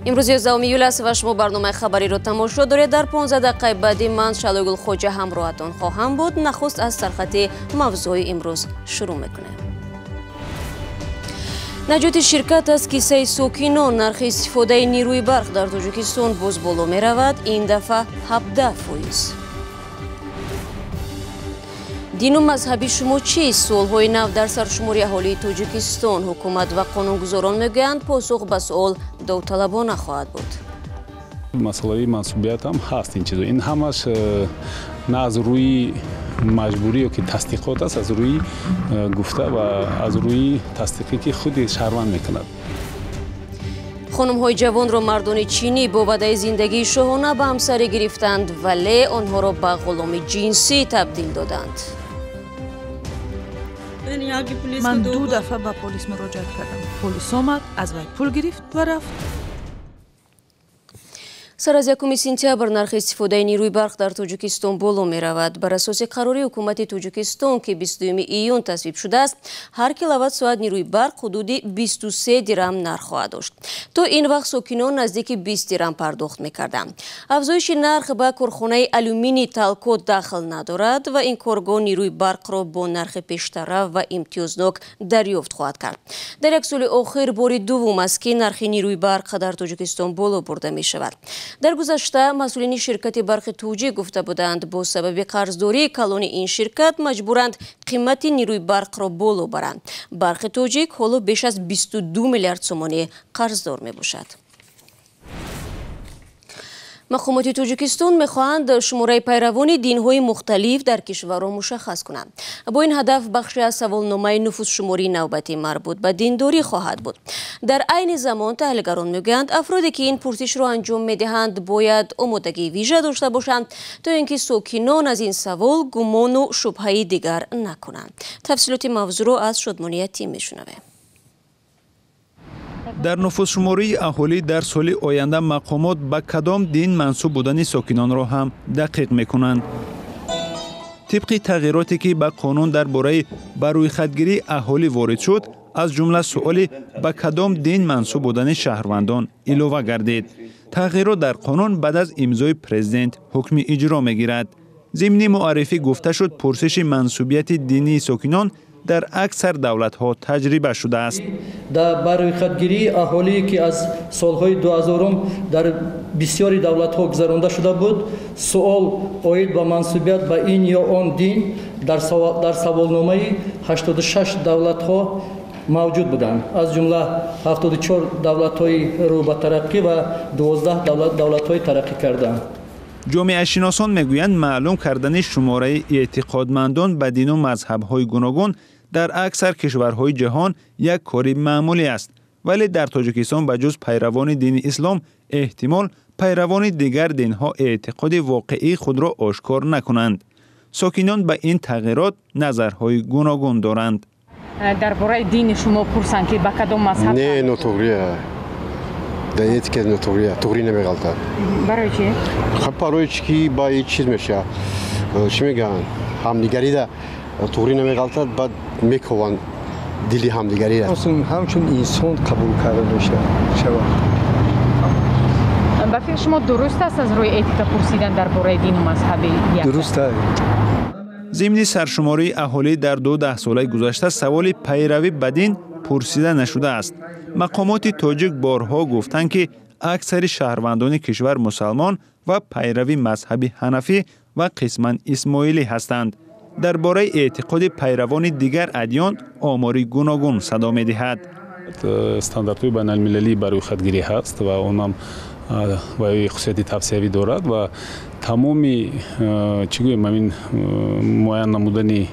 امروز 11 июля است و شما برنامه خبری رو تماشا دارید. در 15 دقیقه بعدی من شلوگل خوجه همراهتون خواهم بود. نخست از سرخط موضوع امروز شروع میکنیم. نجات شرکت از کیسه سوکینان نرخ استفاده نیروی برق در تاجیکستان باز بالا می رود. این دفعه 17%. دین و مذهبی شما چیست؟ سوالهای نو در سرشماری اهالی تاجیکستان. حکومت و قانونگذاران میگویند پاسخ به سوال داوطلبانه خواهد بود. مسئله منصوبیت هم هست این چیزا. این همش نه از روی مجبوری که تصدیقات است، از روی گفته و از روی تصدیقی که خود شهروند میکند. خانم های جوان را مردان چینی با وعده زندگی شاهانه به همسری گرفتند ولی آنها را به غلامی جنسی تبدیل دادند. من 2 دفعه به پلیس مراجعه کردم. پلیس آمد، از وی پول گرفت و رفت. سر از 1 سپتامبر نرخ استفاده نیروی برق در تاجیکستان بالا می رود. بر اساس قراری حکومت تاجیکستان که 22 ایون تصویب شده است، هر کیلووات ساعت نیروی برق حدود 23 درم نرخ خواهد داشت. تا این وقت ساکنان نزدیک 20 درم پرداخت می کردند. افزایش نرخ به کارخانه آلومینی تالکوت داخل ندارد و این کارگاه نیروی برق را با نرخ پیشتر و امتیازناک دریافت خواهد کرد. در یک سال آخر بار دوم است که نرخ نیروی برق در تاجیکستان بالا برده می شود. در گذشته مسئولین شرکت برق توجیه گفته بودند با سبب قرضداری کلان این شرکت مجبورند قیمت نیروی برق را بالا برند. برق توجیک حالا بیش از 22 میلیارد سومانی قرضدار می باشد. مقامات تاجیکستان میخواهند شماره پیروان دینهای مختلف در کشور را مشخص کنند. با این هدف بخشی از سوالنامه نفوس شماری نوبتی مربوط به دینداری خواهد بود. در عین زمان تحلیلگران میگویند افرادی که این پرسش را انجام میدهند باید آمادگی ویژه داشته باشند تا اینکه ساکنان از این سوال گمان و شبهه دیگر نکنند. تفصیلات موضوع را از شادمانیتی میشنویم. در نفوسشماری اهالی در سال آینده مقامات به کدام دین منسوب بودن ساکنان را هم دقیق میکنند. طبق تغییراتی که به قانون در باره روی خودگیری اهالی وارد شد، از جمله سؤال به کدام دین منسوب بودن شهروندان علاوه گردید. تغییرات در قانون بعد از امضای پرزیدنت حکم اجرا میگیرد. ضمن معرفی گفته شد پرسش منسوبیت دینی ساکنان در اکثر دولت‌ها تجربه شده است. در برای خودگیری اهالی که از سالهای 2000 در بسیاری دولت‌ها گذرانده شده بود، سوال اوید به منسوبیت به این یا آن دین در سوالنامه 86 دولت‌ها موجود بودند. از جمله 74 دولت‌های رو به ترقی و 12 دولت‌های ترقی کردند. جامعه شناسان میگویند معلوم کردن شماره اعتقادمندان به دین و مذهب‌های گوناگون در اکثر کشورهای جهان یک کاری معمولی است، ولی در تاجیکستان بجز پیروان دین اسلام احتمال پیروان دیگر دینها اعتقاد واقعی خود را آشکار نکنند. ساکنان به این تغییرات نظرهای گوناگون دارند. در باره دین شما پرسند که به کدام مذهب؟ نه نوتوریه. در این که نوتوریه، توری نمیگالد. برای چی؟ خب برای چی با این چیز میشه؟ چی میگن؟ همدیگری ده توری نمیگالد بعد میکوان دلی همدیگری ده. اصلا همچون انسان قبول کرده نشه. به فکر شما درست است از روی اتیکا پرسیدن در باره دین و مذهبی؟ درست است. ضمن سرشماری اهالی در 12 ساله گذشته سوال پیروی به دین پرسیده نشده است. مقامات تاجیک بارها گفتند که اکثر شهروندان کشور مسلمان و پیروی مذهبی حنفی و قسماً اسماعیلی هستند. درباره اعتقاد پیروان دیگر ادیان آماری گوناگون صدا می‌دهد. استانداردهای بین‌المللی برای خودگیری هست و اونم و خصوصیت توصیوی دارد و تمامی چگویم این معین نمودن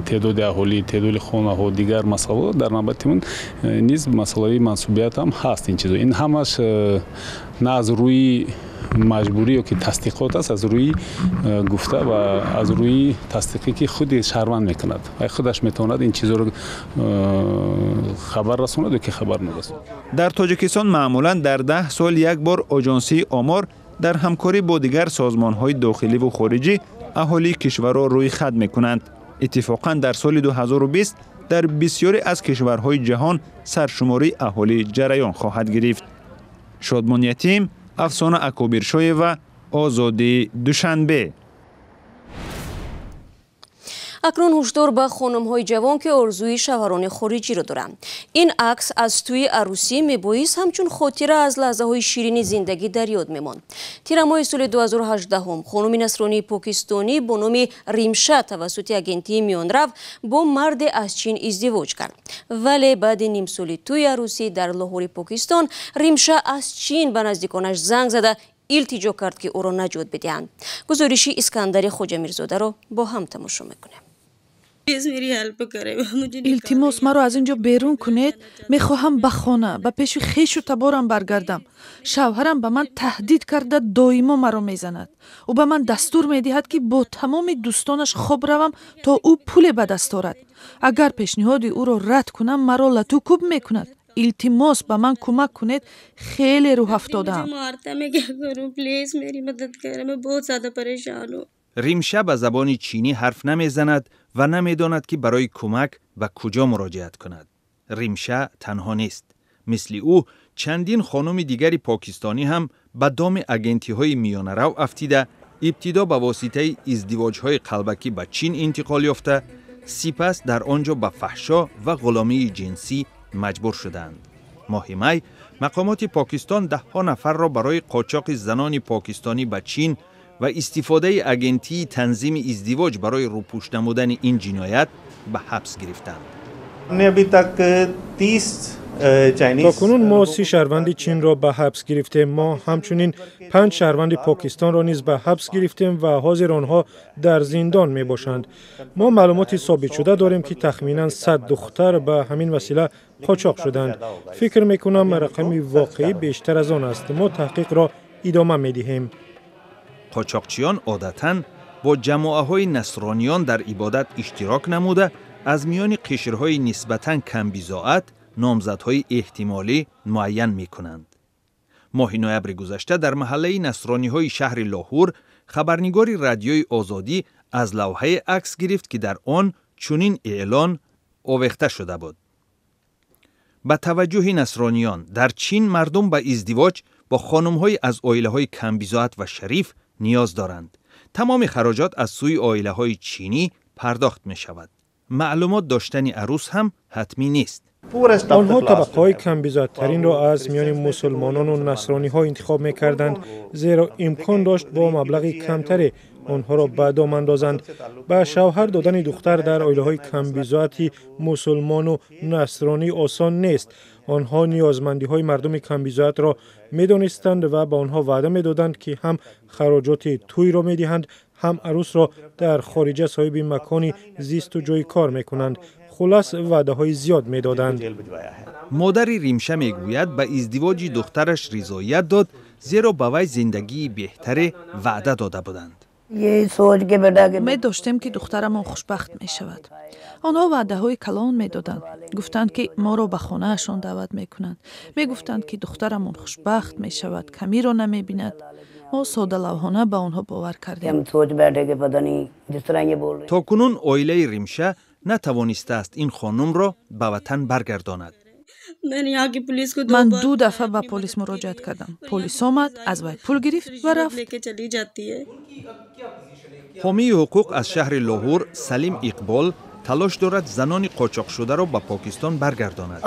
تعداد اهالی، تعداد خانه‌ها، دیگر مسائل در نوبت من نیز مسئله منصوبیت هم هست. این چیزا این همش نه از روی مجبوری یا که تصدیقات است، از روی گفته و از روی تصدیقی که خود شهروند میکند و خودش میتواند این چیزا رو خبر رساند و که خبر نرساند. در تاجیکستان معمولا در 10 سال یک بار آژانسی آمار در همکاری با دیگر سازمان‌های داخلی و خارجی اهالی کشور را روی خط میکنند. اتفاقا در سال 2020 در بسیاری از کشورهای جهان سرشماری اهالی جریان خواهد گرفت. شادمان یتیم، افسانه اکابرشوی و آزادی دوشنبه. اکنون هشدار به خانم‌های جوان که آرزوی شوهران خارجی را دارند. این عکس از توی عروسی میبایست همچون خاطره از لحظه‌های شیرین زندگی در یاد میماند. تیر ماه سال 2018 خانم نصرانی پاکستانی با نام ریمشا توسط اگنتی میانرو با مرد از چین ازدواج کرد. ولی بعد نیم سال توی عروسی در لاهور پاکستان ریمشا از چین به نزدیکانش زنگ زده التجا کرد که او را نجات بدهند. گزارشی اسکندر خوجا میرزاده را با هم تماشا میکنیم. التماس مرا از اینجا بیرون کنید. میخواهم به خانه به پیش خویش و تبارم برگردم. شوهرم به من تهدید کرده دائما مرا میزند. او به من دستور میدهد که با تمام دوستانش خوب روم تا او پول به دست آورد. اگر پیشنهاد او را رد کنم مرا لتو کوب میکند. التماس به من کمک کنید. خیلی روح افتادم. ریمشا به زبان چینی حرف نمیزند و نمیداند که برای کمک به کجا مراجعت کند. ریمشا تنها نیست. مثل او چندین خانم دیگری پاکستانی هم به دام اگنتی های میانه رو افتیده ابتدا به واسطه ازدواج های قلبکی به چین انتقال یافته، سپس در آنجا به فحشا و غلامی جنسی مجبور شدند. ماه می مقامات پاکستان 10 نفر را برای قاچاق زنان پاکستانی به چین و استفاده اگنتی تنظیم ازدواج برای روپوش نمودن این جنایت به حبس گرفتند. تاکنون ما 30 شهروند چین را به حبس گرفتیم. ما همچنین 5 شهروند پاکستان را نیز به حبس گرفتیم و حاضر آنها در زندان می باشند. ما معلومات ثابت شده داریم که تخمینا 100 دختر به همین وسیله قاچاق شدند. فکر می کنم رقم واقعی بیشتر از آن است. ما تحقیق را ادامه می دهیم. قاچاقچیان عادتاً با جماعه‌های نصرانیان در عبادت اشتراک نموده از میان قشرهای نسبتاً کم بضاعت نامزدهای احتمالی معین می‌کنند. ماه نوامبر گذشته در محله نصرانی‌های شهر لاهور خبرنگار رادیوی آزادی از لوحه عکس گرفت که در آن چنین اعلان آویخته شده بود: با توجه نصرانیان در چین مردم به ازدواج با خانم‌های از عائله‌های کم بضاعت و شریف نیاز دارند. تمام خراجات از سوی عائله‌های چینی پرداخت می شود. معلومات داشتن عروس هم حتمی نیست. آنها طبقه‌های کم بضاعت‌ترین را از میان مسلمانان و نصرانی‌ها انتخاب می‌کردند، زیرا امکان داشت با مبلغ کمتری آنها را به دام اندازند. به شوهر دادن دختر در عائله‌های کم بضاعتی مسلمان و نصرانی آسان نیست. آنها نیازمندی‌های مردم کم بضاعت را می‌دانستند و به آنها وعده می‌دادند که هم خراجات توی را می‌دهند، هم عروس را در خارج صاحب مکانی زیست و جای کار می‌کنند. خلاص وعده‌های زیاد می‌دادند. مادر ریمشا میگوید به ازدواج دخترش رضایت داد، زیرا به وی زندگی بهتر وعده داده بودند. می داشتیم که دخترمان خوشبخت می شود. آنها وعده های کلان می دادند. گفتند که ما را به خانه اشان دعوت می کنند. می گفتند که دخترمان خوشبخت می شود، کمی را نمی بیند. ما ساده لوحانه به آنها باور کردیم. تا کنون عائله ریمشا نتوانسته است این خانم را به وطن برگرداند. من 2 دفعه به پلیس مراجعت کردم. پلیس آمد، از وی پول گرفت و رفت. حامی حقوق از شهر لاهور سلیم اقبال تلاش دارد زنان قاچاق شده را به پاکستان برگرداند.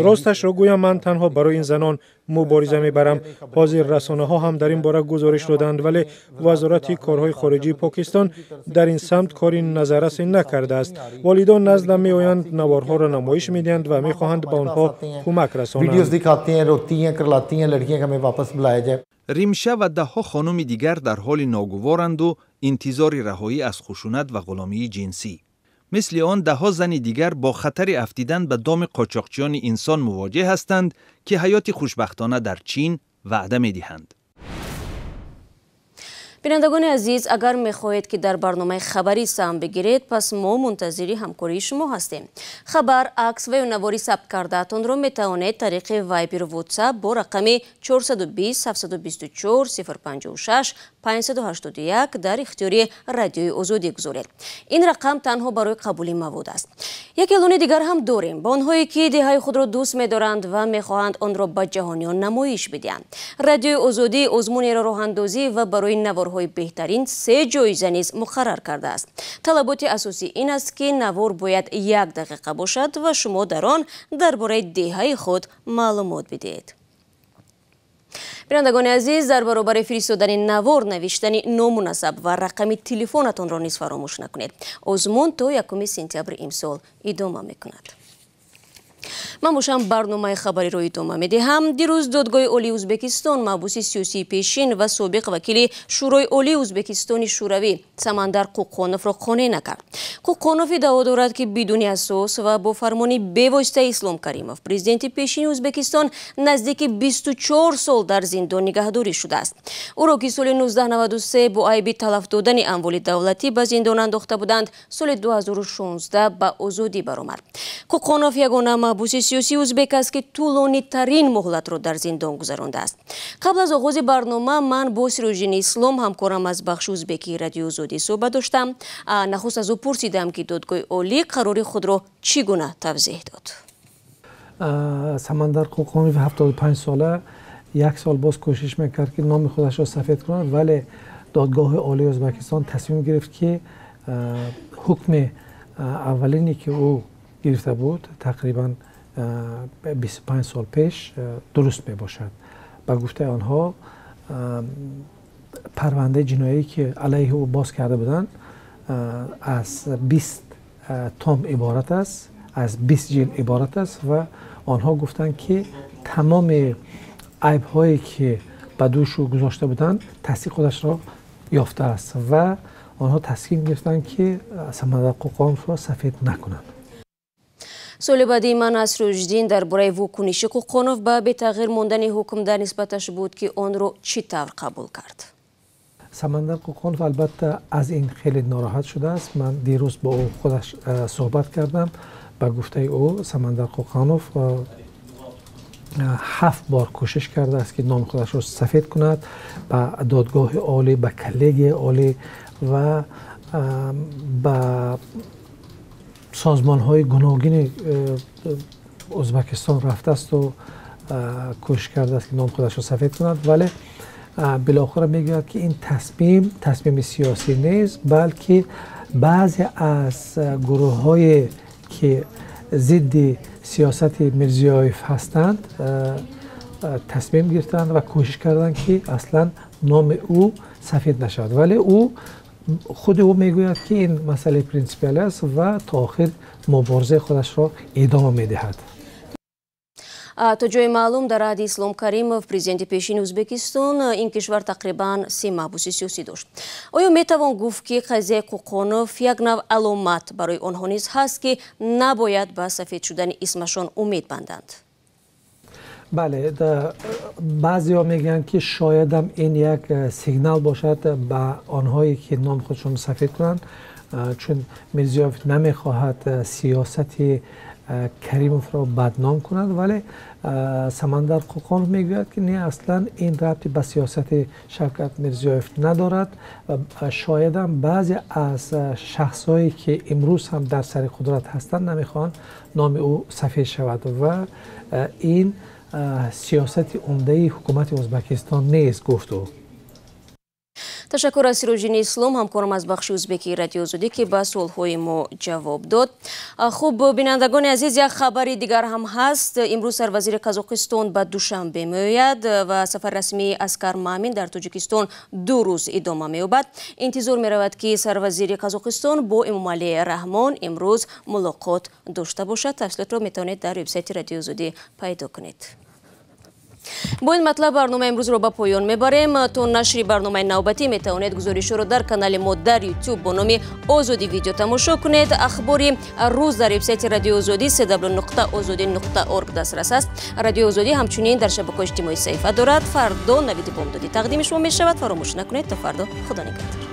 راستش را گویم من تنها برای این زنان مبارزه میبرم. حاضر رسانه ها هم در این باره گزارش دادند، ولی وزارت کارهای خارجی پاکستان در این سمت کاری نظررسی نکرده است. والدان نزدم می آیند، نوارها را نمایش میدهند و میخواهند به آنها کمک رسانند. ریمشا و 10 خانم دیگر در حال ناگوارند و انتظار رهایی از خشونت و غلامی جنسی. مثل آن ده‌ها زن دیگر با خطر افتیدن به دام قاچاقچیان انسان مواجه هستند که حیات خوشبختانه در چین وعده می‌دهند. بینندگان عزیز، اگر میخواهید که در برنامه خبری سهم بگیرید، پس ما منتظری همکاری شما هستیم. خبر، عکس و نواری ثبت کرده‌تان را میتوانید طریق وایبر و واتساپ با رقم 420 724 056 581 در اختیار رادیوی آزادی گذارید. این رقم تنها برای قبول مواد است. یک اعلان دیگر هم داریم. با آنهایی که دههای خود را دوست می‌دارند و می‌خواهند آن را به جهانیان نمایش بدهند. رادیوی آزادی آزمون را راه‌اندازی و برای نوارهای بهترین 3 جایزه نیز مقرر کرده است. طلبات اساسی این است که نوار باید 1 دقیقه باشد و شما در آن درباره دههای خود معلومات بدهید. بینندگان عزیز، در برابر فرستادن نوار نوشتن نامناسب و رقم تلفنتان را نیز فراموش نکنید. آزمون تا 1 سپتامبر امسال ادامه میکند. من باشم برنامه خبری رو ادامه میدهم. دیروز دادگاه عالی ازبکستان محبوس سیاسی پیشین و سابق وکیل شورای عالی ازبکستان شوروی سمندر قوقانوف را قانع نکرد. قوقانوف دعوا دارد که بدون اساس و با فرمان بی‌واسطه اسلام کریموف پرزیدنت پیشین ازبکستان نزدیک 24 سال در زندان نگهداری شده است. او را که سال 1993 با عیب تلف دادن اموال دولتی به زندان انداخته بودند، سال 2016 به آزادی برآمد. قوقانوف یگانه محبوس سیاسی ازبک است که طولانی ترین مهلت را در زندان گذرانده است. قبل از آغاز برنامه من با سروژین اسلام همکارم از بخش ازبکی رادیو آزادی صحبت داشتم. نخست از او پرسیدم که دادگاه عالی قرار خود را چگونه توضیح داد. سمندر قوقانوف 75 ساله 1 سال باز کوشش میکرد که نام خودش را سفید کند، ولی دادگاه عالی ازبکستان تصمیم گرفت که حکم اولینی که او گرفته بود تقریبا 25 سال پیش درست می باشد. با گفته آنها پرونده جنایی که علیه او باز کرده بودند از 20 تام عبارت است، از 20 جلد عبارت است و آنها گفتند که تمام عیب هایی که به دوش گذاشته بودند تصدیق خودش را یافته است و آنها تصمیم گرفتند که سمندر قوقانوف را سفید نکنند. سال بعدی من نصرالدین درباره واکنش قوقانوف به بی‌تغییر ماندن حکم در نسبتش بود که آن را چطور قبول کرد. سمندر قوقانوف البته از این خیلی ناراحت شده است. من دیروز با او خودش صحبت کردم. به گفته او سمندر قوقانوف 7 بار کوشش کرده است که نام خودش را سفید کند به دادگاه عالی، به کلیگ عالی و به سازمان های گوناگون ازبکستان رفته است و کوشش کرده است که نام خودش را سفید کند، ولی بالاخره میگوید که این تصمیم سیاسی نیست، بلکه بعضی از گروه های که ضد سیاست میرزیایف هستند تصمیم گرفتند و کوشش کردند که اصلا نام او سفید نشود، ولی خود او میگوید که این مسئله پرینسیپال است و تا آخر مبارزه خودش را ادامه میدهد. تا جای معلوم در عهد اسلام کریموف پرزیدنت پیشین ازبکستان این کشور تقریبا 3 محبوس سیاسی داشت. آیا میتوان گفت که قضیه قوقانوف یک نوع علامت برای آنها نیز هست که نباید به سفید شدن اسمشان امید بندند؟ بله، بعضی ها میگن که شاید هم این یک سیگنال باشد به آنهایی که نام خودشون سفید کنند، چون میرزیایف نمیخواهد سیاست کریموف را بدنام کند، ولی سمندر قوقانوف میگوید که نه، اصلا این ربطی به سیاست شوکت میرزیایف ندارد و شاید هم بعضی از شخصهایی که امروز هم در سر قدرت هستند نمیخوان نام او سفید شود و این سیاست عمده حکومت ازبکستان نیست، گفت او. تشکر از سروژین اسلام همکارم از بخش ازبکی رادیو آزادی که به سوالهای ما جواب داد. خوب بینندگان عزیز، یک خبری دیگر هم هست. امروز سروزیر قزاقستان به دوشنبه میآید و سفر رسمی اسکر مامین در تاجیکستان 2 روز ادامه می‌یابد. انتظار می‌رود که سروزیر قزاقستان با امامعلی رحمان امروز ملاقات داشته باشد. تفصیلات را میتوانید در وبسایت رادیو آزادی پیدا کنید. با این مطلب برنامه امروز رو به پایان میبریم. تا نشر برنامه نوبتی میتوانید گزارش رو در کانال ما در یوتیوب با نام آزادی ویدیو تماشا کنید. اخباری روز در وبسایت رادیو آزادی www.azodi.org دسترس است. رادیو آزادی همچنین در شبکه‌های اجتماعی صفحه دارد. فردا نوید بامدادی تقدیم شما میشود. فراموش نکنید. تا فردا، خدا نگهدار.